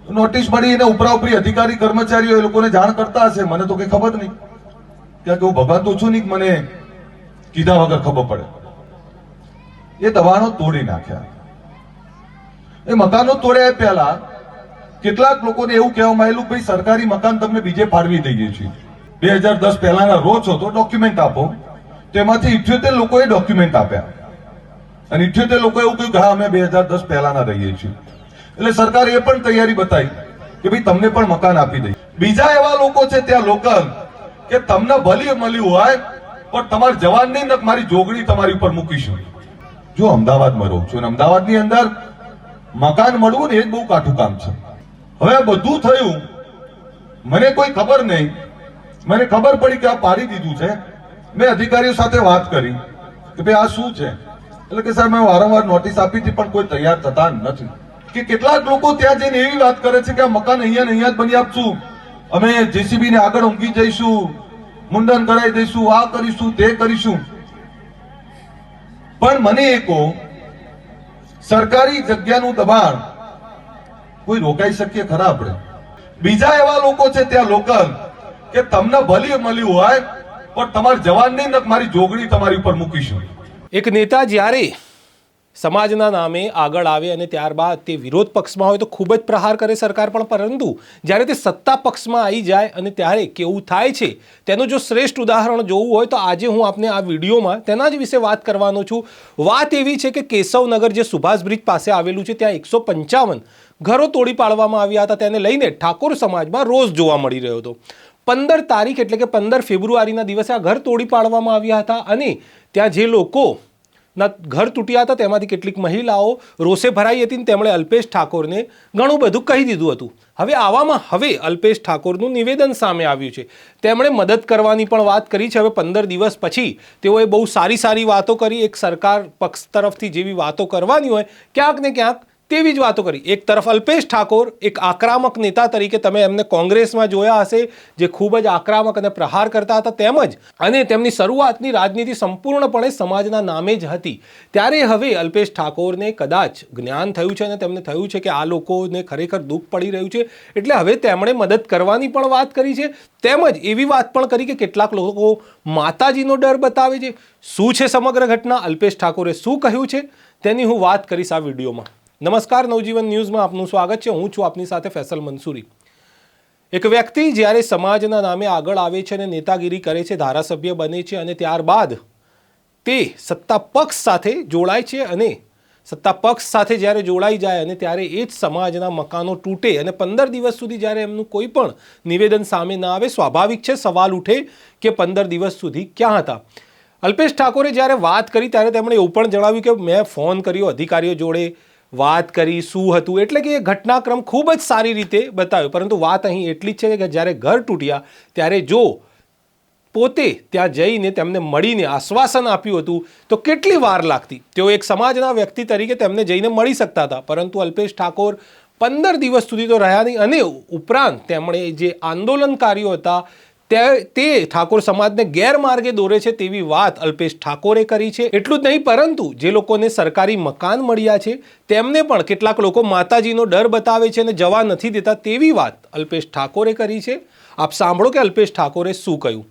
Notice મળી એને ઉપરાઉપરી અધિકારી કર્મચારીઓ એ લોકોને જાણ કરતા હશે, મને તો કઈ ખબર નહીં. ત્યાં કે હું ભગવાન તો છું નહીં મને કીધા વગર ખબર પડે. એ દબાણો તોડી નાખ્યા. એ મકાનો તોડ્યા પહેલા કેટલાક લોકોને એવું કહેવામાં આવેલું ભાઈ સરકારી મકાન તમને બીજે ફાળવી દઈએ છીએ, 2010 પહેલાના રો છો તો ડોક્યુમેન્ટ આપો. તેમાંથી 78 લોકોએ ડોક્યુમેન્ટ આપ્યા અને 78 લોકો એવું કહ્યું કે હા અમે 2010 પહેલાના રહીએ છીએ. એટલે સરકારે એ પણ તૈયારી બતાવી કે ભાઈ તમને પણ મકાન આપી દઈએ. બીજા એવા લોકો છે ત્યાં લોકલ કે તમને ભલી મળ્યું હોય પણ તમારે જવાન નહીં ને મારી જોગણી તમારી ઉપર મૂકીશું. જો અમદાવાદમાં રહું છું અને અમદાવાદની અંદર મકાન મળવું ને એ જ બહુ કાઠું કામ છે. હવે બધું થયું, મને કોઈ ખબર નહીં, મને ખબર પડી કે આ પાડી દીધું છે. મેં અધિકારીઓ સાથે વાત કરી કે ભાઈ આ શું છે, એટલે કે સાહેબ મેં વારંવાર નોટિસ આપી હતી પણ કોઈ તૈયાર થતા નથી. કે કેટલાક લોકો ત્યાં જઈને એવી વાત કરે છે કે આ મકાન અહીંયા ને અહીંયા જ બની આપશું, અમે જેસીબી ને આગળ ઊંઘી જઈશું, મુંડન કરાવી દઈશું, આ કરીશું તે કરીશું. પણ મને એ કહો, સરકારી જગ્યાનું દબાણ કોઈ રોકાઈ શકીએ ખરા આપણે? બીજા એવા લોકો છે ત્યાં લોકલ કે તમને ભલી મળ્યું હોય પણ તમારે જવાન નહીં ને મારી જોગણી તમારી ઉપર મૂકીશું. એક નેતા જ્યારે સમાજના નામે આગળ આવે અને ત્યારબાદ તે વિરોધ પક્ષમાં હોય તો ખૂબ જ પ્રહાર કરે સરકાર પણ, પરંતુ જ્યારે તે સત્તા પક્ષમાં આવી જાય અને ત્યારે કેવું થાય છે તેનું જો શ્રેષ્ઠ ઉદાહરણ જોવું હોય તો આજે હું આપને આ વિડીયોમાં તેના જ વિશે વાત કરવાનો છું. વાત એવી છે કે કેશવનગર જે સુભાષ બ્રિજ પાસે આવેલું છે ત્યાં 155 ઘરો તોડી પાડવામાં આવ્યા હતા. તેને લઈને ઠાકોર સમાજમાં રોષ જોવા મળી રહ્યો હતો. 15 તારીખ એટલે કે 15 ફેબ્રુઆરીના દિવસે આ ઘર તોડી પાડવામાં આવ્યા હતા અને ત્યાં જે લોકો ના ઘર તૂટ્યા હતા તેમાંથી કેટલીક મહિલાઓ રોષે ભરાઈ હતી અને તેમણે અલ્પેશ ઠાકોરને ઘણું બધું કહી દીધું હતું. હવે આવામાં હવે અલ્પેશ ઠાકોરનું નિવેદન સામે આવ્યું છે. તેમણે મદદ કરવાની પણ વાત કરી છે. હવે 15 દિવસ પછી તેઓએ બહુ સારી વાતો કરી. એક સરકાર પક્ષ તરફથી જેવી વાતો કરવાની હોય ક્યાંક ને ક્યાંક તેવી જ વાતો કરી. એક તરફ અલ્પેશ ઠાકોર એક આક્રમક નેતા તરીકે તમે એમને કોંગ્રેસમાં જોયા હશે, જે ખૂબ જ આક્રમક અને પ્રહાર કરતા હતા, તેમજ અને તેમની શરૂઆતની રાજનીતિ સંપૂર્ણપણે સમાજના નામે જ હતી. ત્યારે હવે અલ્પેશ ઠાકોરને કદાચ જ્ઞાન થયું છે અને તેમને થયું છે કે આ લોકોને ખરેખર દુઃખ પડી રહ્યું છે, એટલે હવે તેમણે મદદ કરવાની પણ વાત કરી છે. તેમજ એવી વાત પણ કરી કે કેટલાક લોકો માતાજીનો ડર બતાવે છે. શું છે સમગ્ર ઘટના, અલ્પેશ ઠાકોરે શું કહ્યું છે, તેની હું વાત કરીશ આ વિડીયોમાં. નમસ્કાર, નવજીવન ન્યૂઝમાં આપનું સ્વાગત છે. હું છું આપની સાથે ફેસલ મંસૂરી. એક વ્યક્તિ જ્યારે સમાજના નામે આગળ આવે છે અને નેતાગીરી કરે છે, ધારાસભ્ય બને છે અને ત્યારબાદ તે સત્તા પક્ષ સાથે જોડાય છે અને સત્તા પક્ષ સાથે જ્યારે જોડાઈ જાય અને ત્યારે એ જ સમાજના મકાનો તૂટે અને 15 દિવસ સુધી જ્યારે એમનું કોઈ પણ નિવેદન સામે ના આવે, સ્વાભાવિક છે સવાલ ઉઠે કે 15 દિવસ સુધી ક્યાં હતા. અલ્પેશ ઠાકોરે જ્યારે વાત કરી ત્યારે તેમણે એવું પણ જણાવ્યું કે મેં ફોન કર્યો, અધિકારીઓ જોડે વાત કરી, શું હતું, એટલે કે એ ઘટનાક્રમ ખૂબ જ સારી રીતે બતાવ્યો. પરંતુ વાત અહીં એટલી જ છે કે જ્યારે ઘર તૂટ્યા ત્યારે જો પોતે ત્યાં જઈને તેમને મળીને આશ્વાસન આપ્યું હતું તો કેટલી વાર લાગતી. તેઓ એક સમાજના વ્યક્તિ તરીકે તેમને જઈને મળી શકતા હતા, પરંતુ અલ્પેશ ઠાકોર 15 દિવસ સુધી તો રહ્યા નહીં અને ઉપરાંત તેમણે જે આંદોલનકારીઓ હતા તે ઠાકોર સમાજને ગેરમાર્ગે દોરે છે તેવી વાત અલ્પેશ ઠાકોરે કરી છે. એટલું જ નહીં, પરંતુ જે લોકોને સરકારી મકાન મળ્યા છે તેમને પણ કેટલાક લોકો માતાજીનો ડર બતાવે છે અને જવા નથી દેતા તેવી વાત અલ્પેશ ઠાકોરે કરી છે. આપ સાંભળો કે અલ્પેશ ઠાકોરે શું કહ્યું.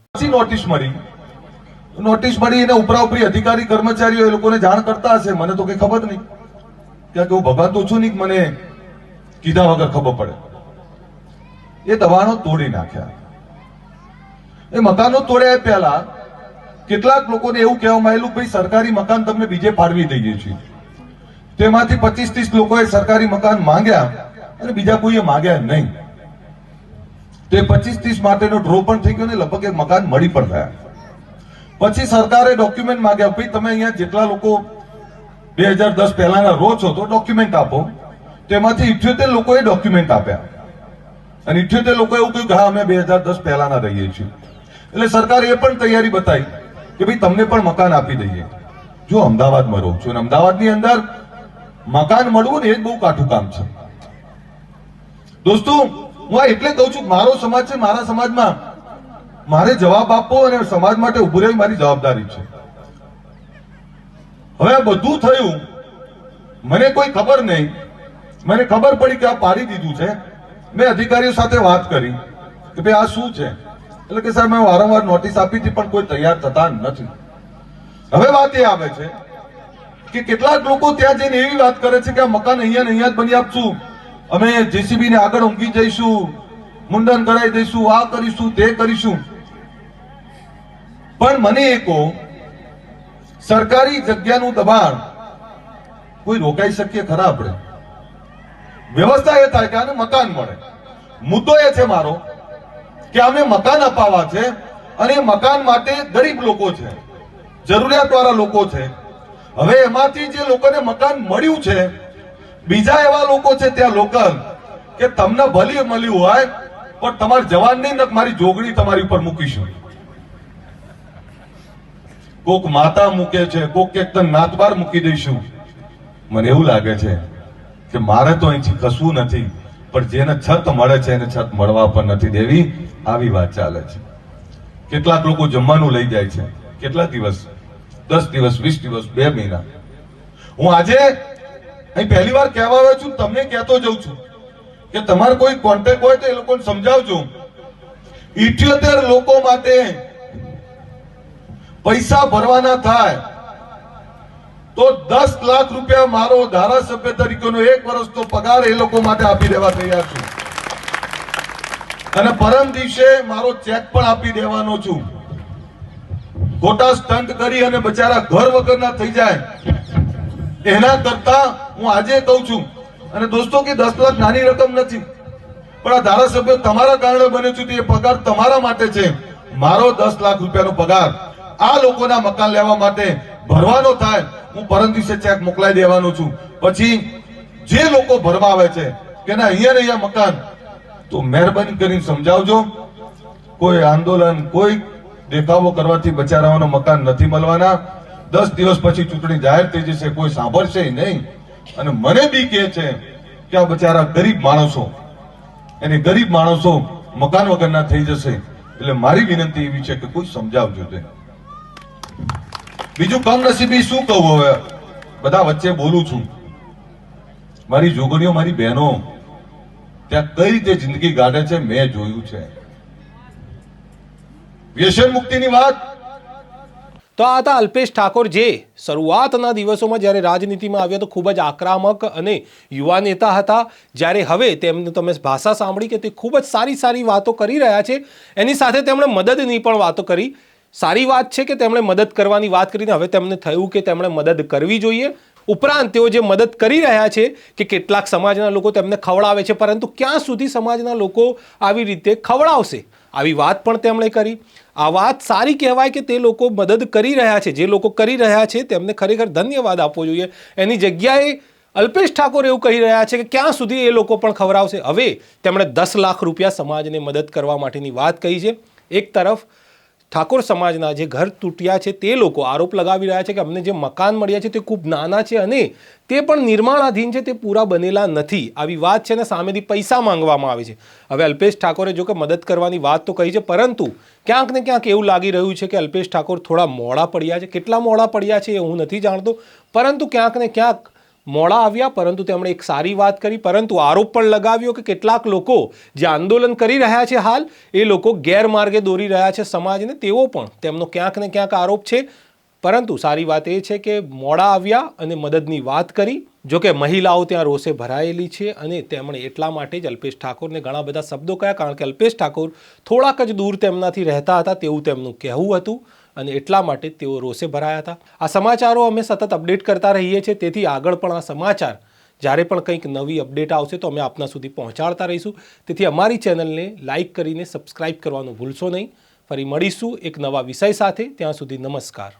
નોટિસ મળી એને ઉપરાઉપરી અધિકારી કર્મચારીઓ એ લોકોને જાણ કરતા હશે, મને તો કઈ ખબર નહીં. ત્યાં કે હું ભગવાન તો છું નહીં મને કીધા વગર ખબર પડે. એ દબાણો તોડી નાખ્યા. એ મકાનો તોડ્યા પહેલા કેટલાક લોકોને એવું કહેવામાં આવેલું ભાઈ સરકારી મકાન તમને બીજે ફાળવી દઈએ છીએ. તેમાંથી 25-30 લોકોએ સરકારી મકાન માંગ્યા અને બીજા કોઈએ માંગ્યા નહીં. તે 25-30 માટેનો ડ્રો પણ થઈ ગયો ને લગભગ એક મકાન મળી પણ ગયા. પછી સરકારે ડોક્યુમેન્ટ માંગ્યા, ભાઈ તમે અહીંયા જેટલા લોકો 2010 પહેલાના રો છો તો ડોક્યુમેન્ટ આપો. તેમાંથી 78 લોકોએ ડોક્યુમેન્ટ આપ્યા અને 78 લોકો એવું કહ્યું કે હા અમે 2010 પહેલાના રહીએ છીએ. એટલે સરકારે એ પણ તૈયારી બતાવી કે ભાઈ તમને પણ મકાન આપી દઈએ. જો અમદાવાદમાં રહું છું અને અમદાવાદની અંદર મકાન મળવું ને એ જ બહુ કાઠું કામ છે. દોસ્તો, હું આ એટલે કહું છું, મારો સમાજ છે, મારા સમાજમાં મારે જવાબ આપવો અને સમાજ માટે ઉભું રહેવું મારી જવાબદારી છે. હવે બધું થયું, મને કોઈ ખબર નહીં, મને ખબર પડી કે આ પાડી દીધું છે. મેં અધિકારીઓ સાથે વાત કરી કે ભાઈ આ શું છે, એટલે કે સાહેબ મેં વારંવાર નોટિસ આપી હતી પણ કોઈ તૈયાર થતા નથી. હવે વાત એ આવે છે કે કેટલાક લોકો ત્યાં જઈને એવી વાત કરે છે કે આ મકાન અહીંયા ને અહીંયા જ બની આપશું, અમે જેસીબી ને આગળ ઊંઘી જઈશું, મુંડન કરાવી દઈશું, આ કરીશું તે કરીશું. પણ મને એ કહો, સરકારી જગ્યાનું દબાણ કોઈ રોકાઈ શકીએ ખરા? આપણે વ્યવસ્થા એ થાય કે આને મકાન મળે. મુદ્દો એ છે મારો કે અમે મકાન અપાવવા છે અને મકાન માટે ગરીબ લોકો છે, જરૂરિયાતવાળા લોકો છે. હવે એમાંથી જે લોકોને મકાન મળ્યું છે, બીજા એવા લોકો છે ત્યાં લોકલ કે તમને ભલી મળ્યું હોય પણ તમારે જવાન નહીં ને મારી જોગણી તમારી ઉપર મૂકીશું. કોક માતા મૂકે છે, કોક એક નાતબાર મૂકી દઈશું. મને એવું લાગે છે કે મારે તો અહીંથી કશું નથી, પણ જેને છત મળે છે એને છત મળવા પણ નથી દેવી. આવી વાત ચાલે છે. કેટલાક લોકો જમવાનું લઈ જાય છે, કેટલા દિવસ, 10 દિવસ, 20 દિવસ, 2 મહિના. હું આજે અહીં પહેલી વાર કહેવા આવ્યો છું, તમને કહેતો જઉં છું કે તમારે કોઈ કોન્ટેક્ટ હોય તો એ લોકોને સમજાવજો. 78 લોકો માટે પૈસા ભરવાના થાય તો 10 લાખ રૂપિયા મારો ધારાસભ્ય તરીકેનો 1 વર્ષનો પગાર એ લોકો માટે આપી દેવા તૈયાર છું. અને પરમ દિવસે મારો ચેક પણ આપી દેવાનો છું. ખોટા સ્ટન્ટ કરી અને બચારા ઘર વગરના થઈ જાય એના કરતા હું આજે કહું છું. અને દોસ્તો કે 10 લાખ નાની રકમ નથી, પણ આ ધારાસભ્ય તમારા કારણે બન્યો છું, એ પગાર તમારા માટે છે. મારો 10 લાખ રૂપિયાનો પગાર આ લોકોના મકાન લેવા માટે ભરવાનો થાય, હું પરમ દિવસે ચેક મોકલાઈ દેવાનો છું. પછી જે લોકો ભરવા આવે છે કે ના અહીંયા ને અહીંયા મકાન, તો મહેરબાની કરીને સમજાવજો. કોઈ આંદોલન, કોઈ દેખાવો કરવાથી બચારાઓનો મકાન નથી મળવાના. 10 દિવસ પછી ચૂંટણી જાહેર થઈ જશે, કોઈ સાંભળશે નહીં. અને મને બી કહે છે કે આ બચારા ગરીબ માણસો, એને ગરીબ માણસો મકાન વગરના થઈ જશે. એટલે મારી વિનંતી એવી છે કે કોઈ સમજાવજો. તે બીજું કમનસીબી શું કહું, હવે બધા વચ્ચે બોલું છું. મારી જોગણીઓ, મારી બહેનો ત્યાં કઈ રીતે જિંદગી ગાળે છે મેં જોયું છે. વ્યસન મુક્તિની વાત. તો આ હતા અલ્પેશ ઠાકોર, જે શરૂઆતના દિવસોમાં જ્યારે રાજનીતિમાં આવ્યા તો ખૂબ જ આક્રમક અને યુવા નેતા હતા. જ્યારે હવે તેમની તમે ભાષા સાંભળી કે તે ખૂબ જ સારી સારી વાતો કરી રહ્યા છે. એની સાથે તેમણે મદદની પણ વાતો કરી. સારી વાત છે કે તેમણે મદદ કરવાની વાત કરીને હવે તેમને થયું કે તેમણે મદદ કરવી જોઈએ. ઉપરાંત તેઓ જે મદદ કરી રહ્યા છે કે કેટલાક સમાજના લોકો તેમને ખવડાવે છે, પરંતુ ક્યાં સુધી સમાજના લોકો આવી રીતે ખવડાવશે, આવી વાત પણ તેમણે કરી. આ વાત સારી કહેવાય કે તે લોકો મદદ કરી રહ્યા છે. જે લોકો કરી રહ્યા છે તેમને ખરેખર ધન્યવાદ આપવો જોઈએ. એની જગ્યાએ અલ્પેશ ઠાકોર એવું કહી રહ્યા છે કે ક્યાં સુધી એ લોકો પણ ખવડાવશે. હવે તેમણે 10 લાખ રૂપિયા સમાજને મદદ કરવા માટેની વાત કહી છે. એક તરફ ઠાકોર સમાજના જે ઘર તૂટ્યા છે તે લોકો આરોપ લગાવી રહ્યા છે કે અમને જે મકાન મળ્યા છે તે ખૂબ નાના છે અને તે પણ નિર્માણાધીન છે, તે પૂરા બનેલા નથી, આવી વાત છે. અને સામેથી પૈસા માંગવામાં આવે છે. હવે અલ્પેશ ઠાકોરે જો કે મદદ કરવાની વાત તો કહી છે, પરંતુ ક્યાંક ને ક્યાંક એવું લાગી રહ્યું છે કે અલ્પેશ ઠાકોર થોડા મોડા પડ્યા છે. કેટલા મોડા પડ્યા છે એ હું નથી જાણતો, પરંતુ ક્યાંક ને ક્યાંક મોડા આવ્યા. પરંતુ તેમણે એક સારી વાત કરી, પરંતુ આરોપ પણ લગાવ્યો કે કેટલાક લોકો જે આંદોલન કરી રહ્યા છે હાલ, એ લોકો ગેરમાર્ગે દોરી રહ્યા છે સમાજને, તેવો પણ તેમનો ક્યાંક ને ક્યાંક આરોપ છે. પરંતુ સારી વાત એ છે કે મોડા આવ્યા અને મદદની વાત કરી. જોકે મહિલાઓ ત્યાં રોષે ભરાયેલી છે અને તેમણે એટલા માટે જ અલ્પેશ ઠાકોરને ઘણા બધા શબ્દો કહ્યા, કારણ કે અલ્પેશ ઠાકોર થોડાક જ દૂર તેમનાથી રહેતા હતા તેવું તેમનું કહેવું હતું અને એટલા માટે તેઓ રોષે ભરાયા હતા. આ સમાચારો અમે સતત અપડેટ કરતા રહીએ છીએ, તેથી આગળ પણ આ સમાચાર જ્યારે પણ કંઈક નવી અપડેટ આવશે તો અમે આપના સુધી પહોંચાડતા રહીશું. તેથી અમારી ચેનલને લાઇક કરીને સબસ્ક્રાઇબ કરવાનું ભૂલશો નહીં. ફરી મળીશું એક નવા વિષય સાથે. ત્યાં સુધી નમસ્કાર.